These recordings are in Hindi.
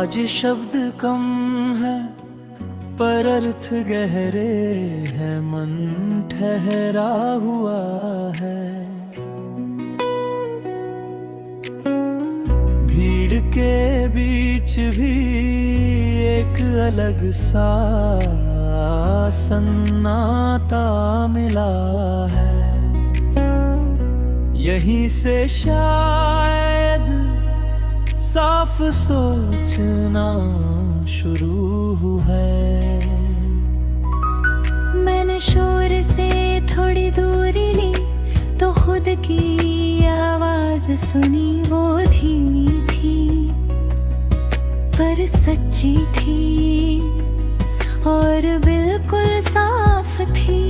आज शब्द कम है पर अर्थ गहरे हैं, मन ठहरा हुआ है। भीड़ के बीच भी एक अलग सा सन्नाटा मिला है। यहीं से शायद साफ सोचना शुरू है। मैंने शोर से थोड़ी दूरी ली तो खुद की आवाज सुनी, वो धीमी थी पर सच्ची थी और बिल्कुल साफ थी।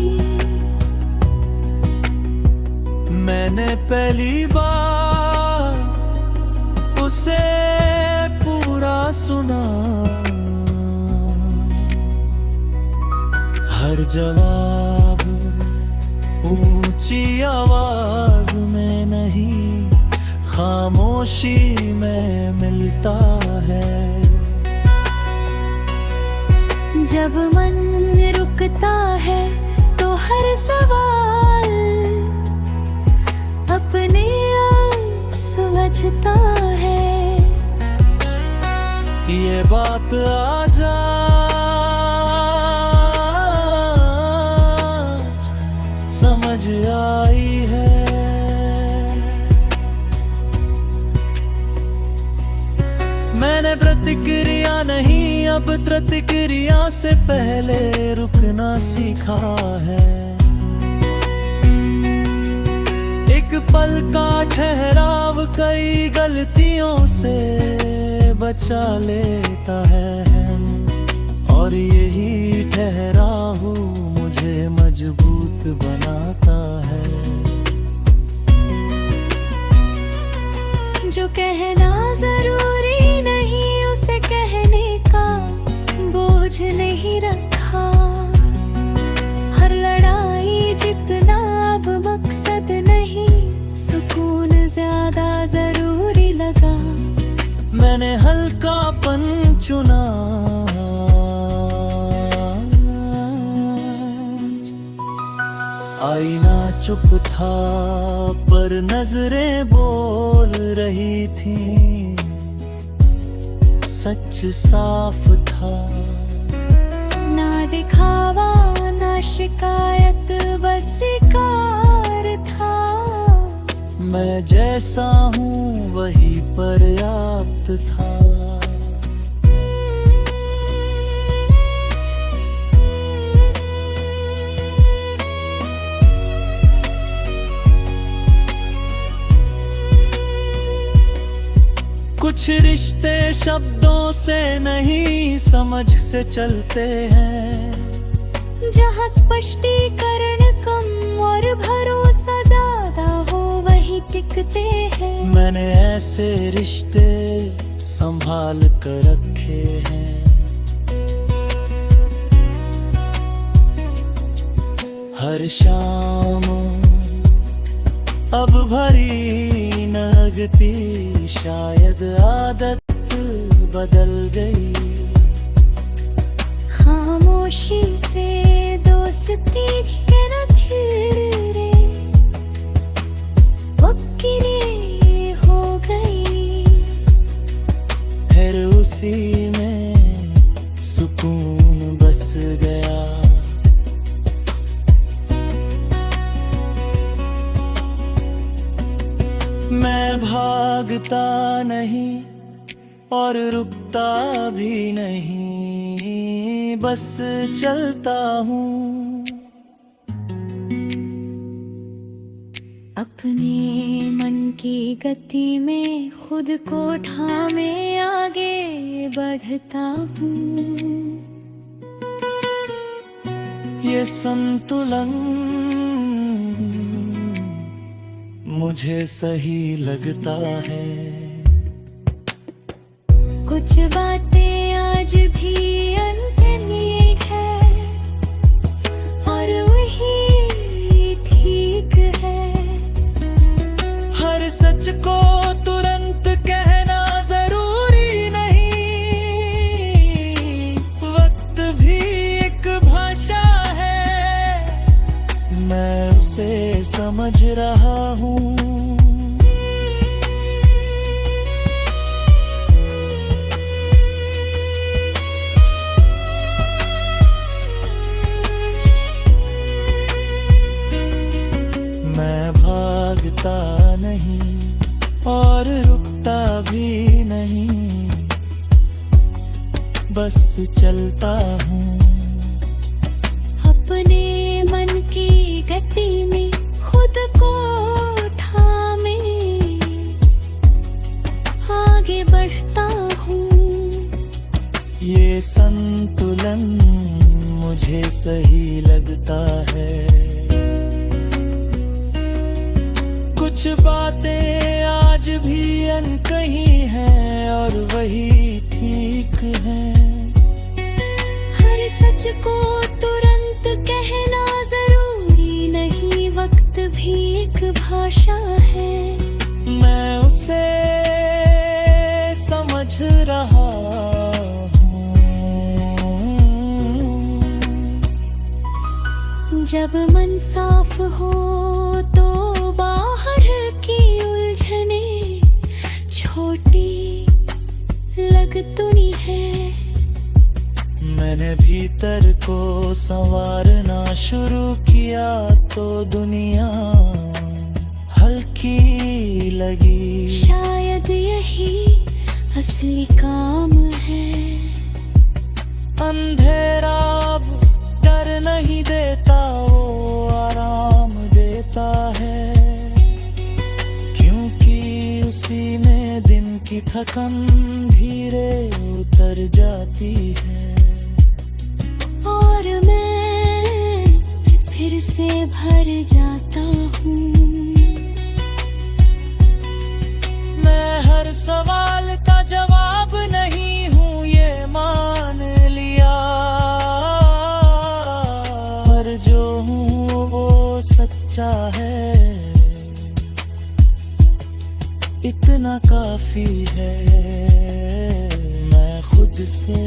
मैंने पहली बार उसे पूरा सुना, हर जवाब ऊंची आवाज में नहीं, खामोशी में मिलता है। जब मन रुकता है तो हर सवाल अपने आप सुलझता है। ये बात आज समझ आई है। मैंने प्रतिक्रिया नहीं, अब प्रतिक्रिया से पहले रुकना सीखा है। एक पल का ठहराव कई गलतियों से बचा लेता है, और यही ठहराव मुझे मजबूत बनाता है। जो कहना जरूरी नहीं, उसे कहने का बोझ नहीं रखा। हर लड़ाई जितना अब मकसद नहीं, सुकून ज्यादा जरूरी लगा। मैंने हल्कापन चुना, आईना चुप था पर नजरें बोल रही थी। सच साफ था, ना दिखावा ना शिकायत, बस इकार था। मैं जैसा हूँ वही पर्याप्त था। कुछ रिश्ते शब्दों से नहीं, समझ से चलते हैं। जहाँ स्पष्टीकरण कम और भरोसा ज्यादा हो, वही टिकते हैं। मैंने ऐसे रिश्ते संभाल कर रखे हैं। हर शाम अब भरी लगती, शायद आदत बदल गई। खामोशी से दोस्ती के नखरे वकीले हो गई। फिर उसी में सुकून बस गया। मैं भागता नहीं और रुकता भी नहीं, बस चलता हूँ। अपने मन की गति में खुद को ठामे आगे बढ़ता हूँ। ये संतुलन मुझे सही लगता है। कुछ बातें आज भी अनकही है और वही ठीक है। हर सच को तुरंत कहना जरूरी नहीं, समझ रहा हूँ। मैं भागता नहीं और रुकता भी नहीं, बस चलता हूँ अपने मन की गति में, खुद को थामे आगे बढ़ता हूँ। ये संतुलन मुझे सही लगता है। कुछ बातें आज भी अनकही हैं और वही ठीक है। हर सच को तुरंत कहना जरूरी नहीं, वक्त भी एक भाषा है। मैं उसे समझ रहा हूँ। जब मन साफ हो तो बाहर की उलझने छोटी लगती है। मैंने भीतर को संवारना शुरू किया तो दुनिया हल्की लगी। शायद यही असली काम है। अंधेरा अब डर नहीं देता, वो आराम देता है, क्योंकि उसी में दिन की थकन धीरे उतर जाती है। और मैं फिर से भर जाता हूँ। मैं हर सवाल का जवाब नहीं हूँ, ये मान लिया, पर जो हूँ वो सच्चा है। इतना काफी है। मैं खुद से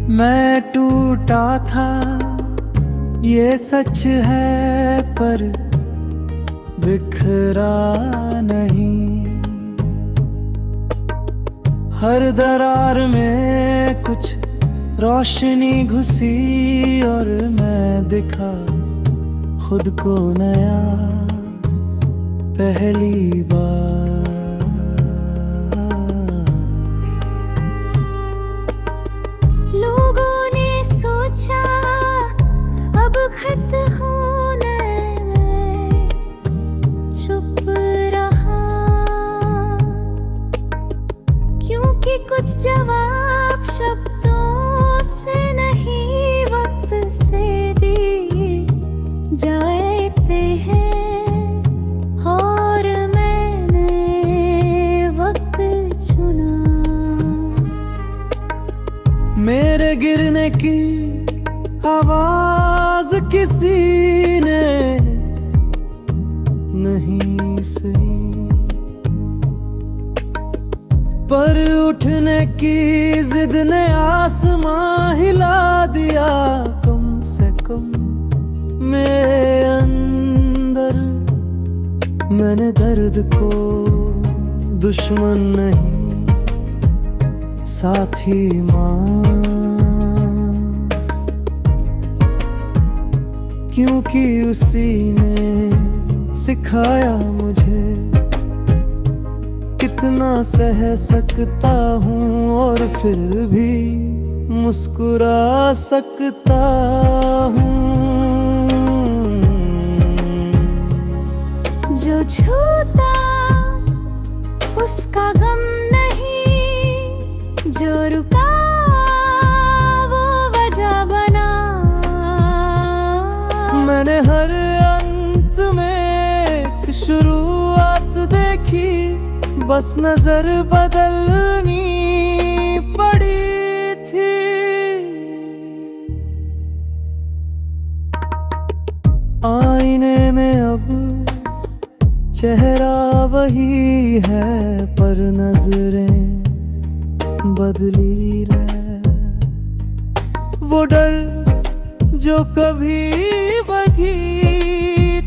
मैं टूटा था, ये सच है, पर बिखरा नहीं। हर दरार में कुछ रोशनी घुसी और मैं दिखा खुद को नया पहली बार। लोगों ने सोचा अब खत होने में, चुप रहा, क्योंकि कुछ जवाब शब्दों से नहीं वक्त से दिए जाते हैं। और मैंने वक्त चुना। मेरे गिरने की आवाज किसी ने नहीं सुनी, पर उठने की जिद ने आसमां हिला दिया। कम से कम मेरे अंदर मैंने दर्द को दुश्मन नहीं, साथी मान, क्योंकि उसी ने सिखाया मुझे कितना सह सकता हूँ और फिर भी मुस्कुरा सकता हूँ। जो छूता उसका गम नहीं, जो रुका वो वजह बना। मैंने हर अंत में एक शुरुआत देखी। की बस नजर बदलनी पड़ी थी। आईने में अब चेहरा वही है, पर नजरें बदली है। वो डर जो कभी वही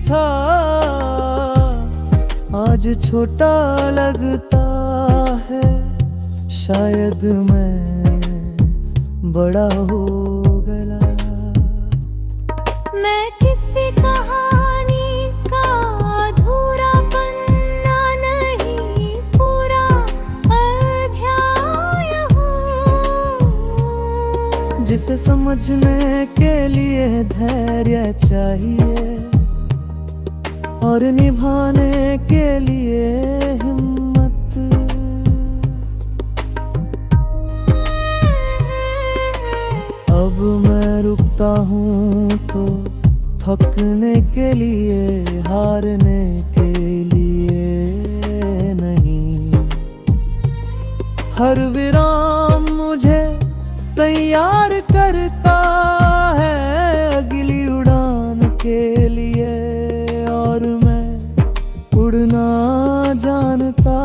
था, आज छोटा लगता है। शायद मैं बड़ा हो गया। मैं किसी कहानी का अधूरा पन्ना नहीं, पूरा अध्याय हूँ, जिसे समझने के लिए धैर्य चाहिए और निभाने के लिए हिम्मत। अब मैं रुकता हूँ तो थकने के लिए, हारने के लिए नहीं। हर विराम मुझे तैयार करता है अगली उड़ान के लिए, और मैं उड़ना जानता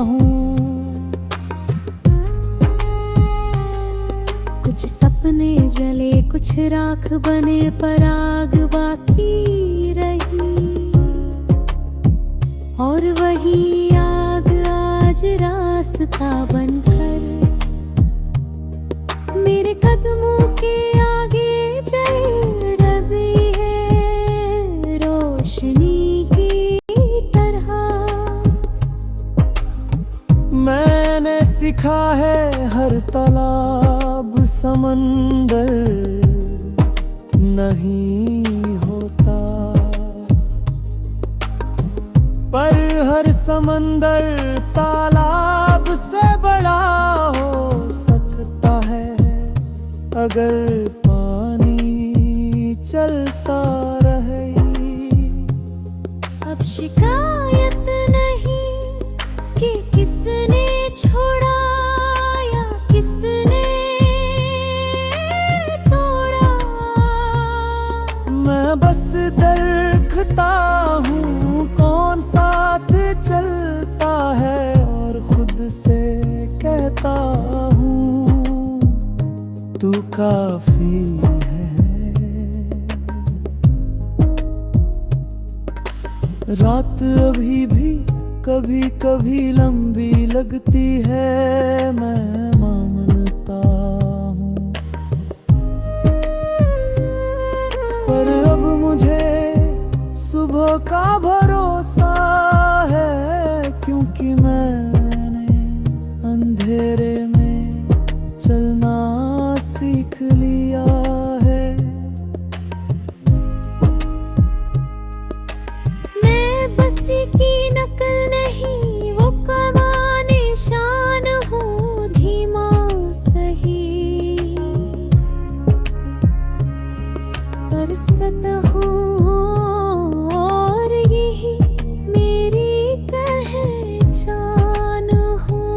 हूँ। कुछ सपने जले, कुछ राख बने, पर आग बाकी रही। और वही आग आज रास्ता बनकर मेरे कदमों के आगे चल रही है, रोशनी की तरह। मैंने सीखा है हर तालाब समंदर नहीं होता, पर हर समंदर तालाब से बड़ा हो सकता है अगर पानी चलता रहे। अब शिकायत नहीं कि किसने छोड़ा या किसने तोड़ा। मैं बस देखता हूँ कौन साथ चलता है, और खुद से कहता हूँ तू काफी है। रात अभी भी कभी कभी लंबी लगती है, मैं मानता हूँ, पर अब मुझे सुबह का भरोसा है, क्योंकि मैंने अंधेरे में चलना सीख लिया है। मैं बसी की नकल नहीं, वो कमाने शान हूँ, धीमा सही पर सत हूँ, और यही मेरी पहचान हूँ।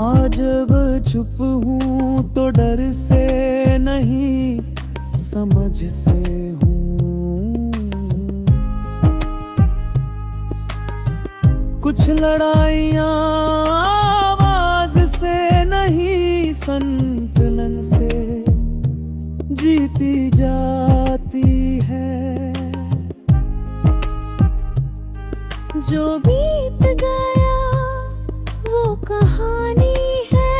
आज अब चुप हूँ तो डर से नहीं, समझ से हूँ। कुछ लड़ाइयाँ आवाज से नहीं, संतुलन से जीती जाती है। जो बीत गया वो कहानी है,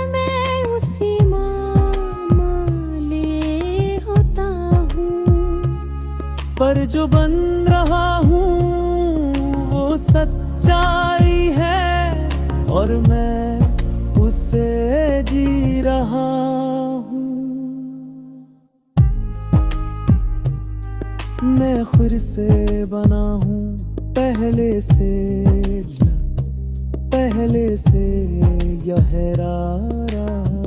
मैं उसी मामले होता हूँ, पर जो बन रहा हूँ वो सच्चाई है, और मैं उससे जी रहा हूँ। मैं खुद से बना हूँ पहले से यहरा रहा।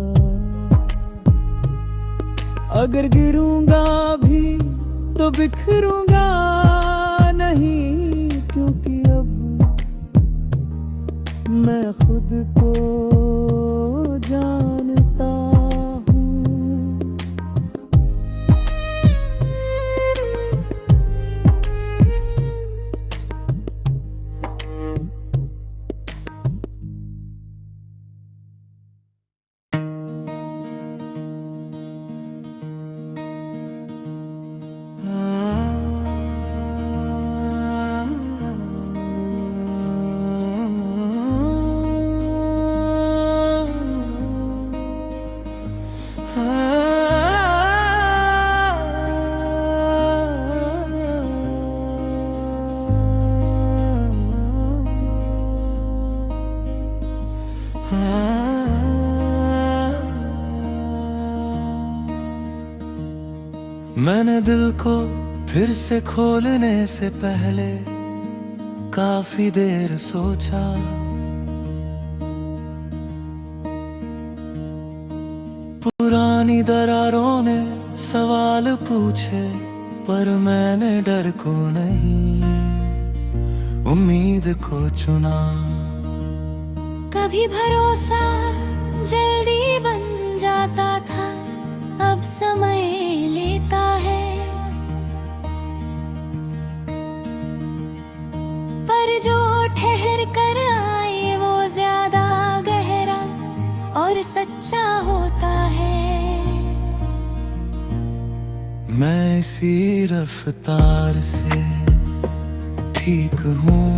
अगर गिरूंगा भी तो बिखरूंगा नहीं, क्योंकि अब मैं खुद को जानता हूँ। मैंने दिल को फिर से खोलने से पहले काफी देर सोचा, पुरानी दरारों ने सवाल पूछे, पर मैंने डर को नहीं, उम्मीद को चुना। कभी भरोसा जल्दी बन जाता था, अब समय लेता है। पर जो ठहर कर आए वो ज्यादा गहरा और सच्चा होता है। मैं इसी रफ्तार से ठीक हूँ,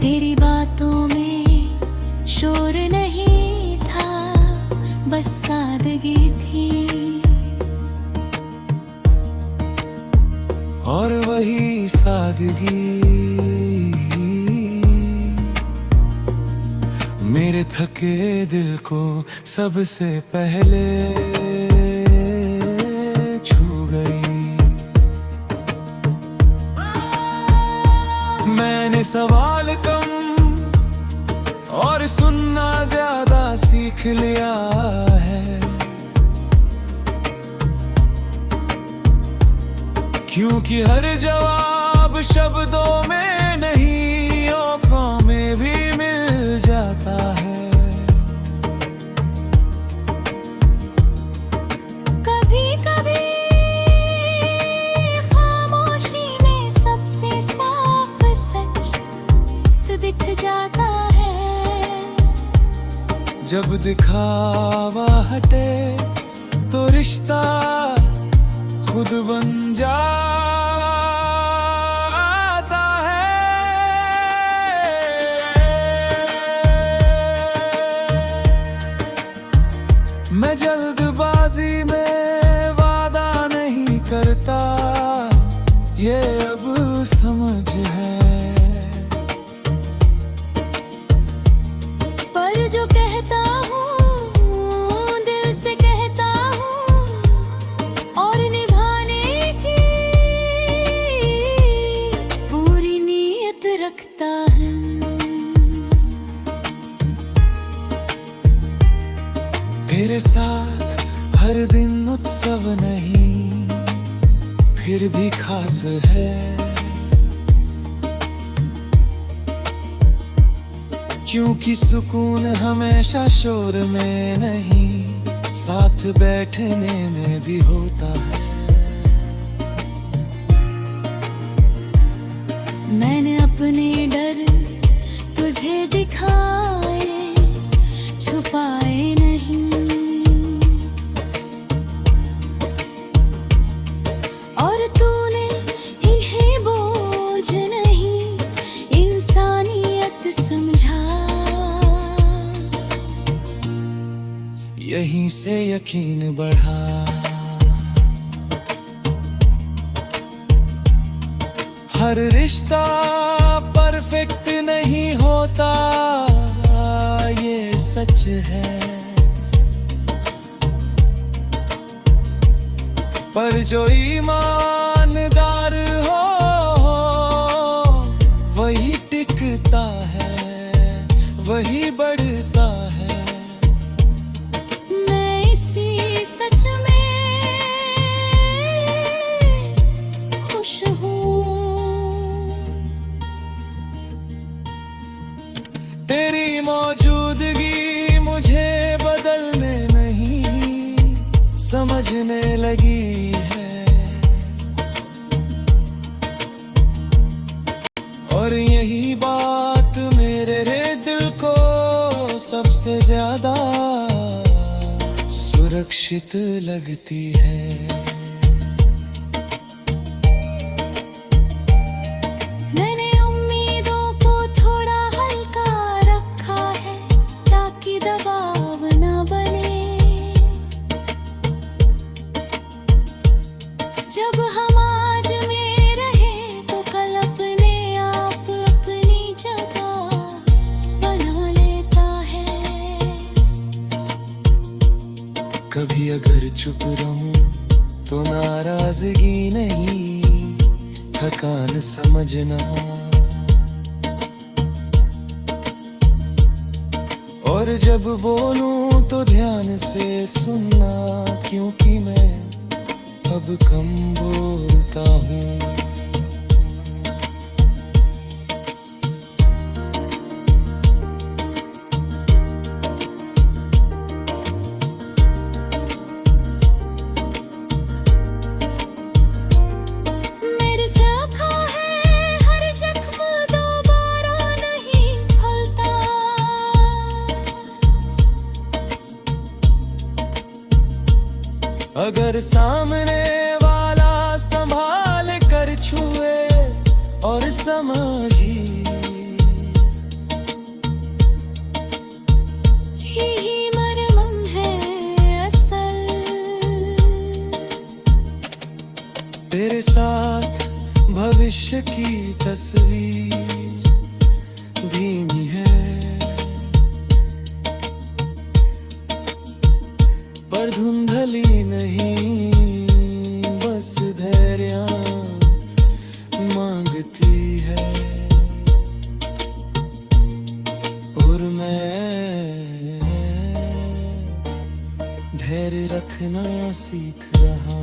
तेरी बातों में शोर नहीं था, बस सादगी थी। और वही सादगी मेरे थके दिल को सबसे पहले छू गई। मैंने सवाल कम और सुनना ज्यादा सीख लिया है, क्योंकि हर जवाब शब्दों में नहीं, औक़ों में भी मिल जाता है। कभी कभी खामोशी में सबसे साफ सच तो दिख जाता है। जब दिखावा हटे तो रिश्ता खुद बन जाता है। मैं जल्दबाजी में वादा नहीं करता, ये अब समझ है। पर जो कहता हूँ दिल से कहता हूँ, और निभाने की पूरी नीयत रखता है। तेरे साथ हर दिन उत्सव नहीं, फिर भी खास है, क्योंकि सुकून हमेशा शोर में नहीं, साथ बैठने में भी होता है। मैंने अपने डर तुझे दिखाए, छुपाए नहीं, और तूने इन्हें बोझ नहीं, इंसानियत समझा। यहीं से यकीन बढ़ा, हर रिश्ता परफेक्ट नहीं होता, ये सच है। पर जो ईमानदार हो वही टिकता है, वही बढ़ता है। मैं इसी सच में होने लगी है, और यही बात मेरे दिल को सबसे ज्यादा सुरक्षित लगती है। मैंने उम्मीदों को थोड़ा हल्का रखा है ताकि दबाव न बने। जब हम आज में रहे तो कल अपने आप अपनी जगह बना लेता है। कभी अगर चुप रहूं तो नाराजगी नहीं, थकान समझना, और जब बोलूं तो ध्यान से सुनना, क्योंकि मैं अब कम बोलता हूँ। मेरे साखा है हर जख्म दोबारा नहीं फलता। अगर सामने वाला संभाल कर छुए और समझी, यही मरमम है असल। तेरे साथ भविष्य की तस्वीर धीमी है, पर धुंधली नहीं, बस धैर्य मांगती है। और मैं धैर्य रखना सीख रहा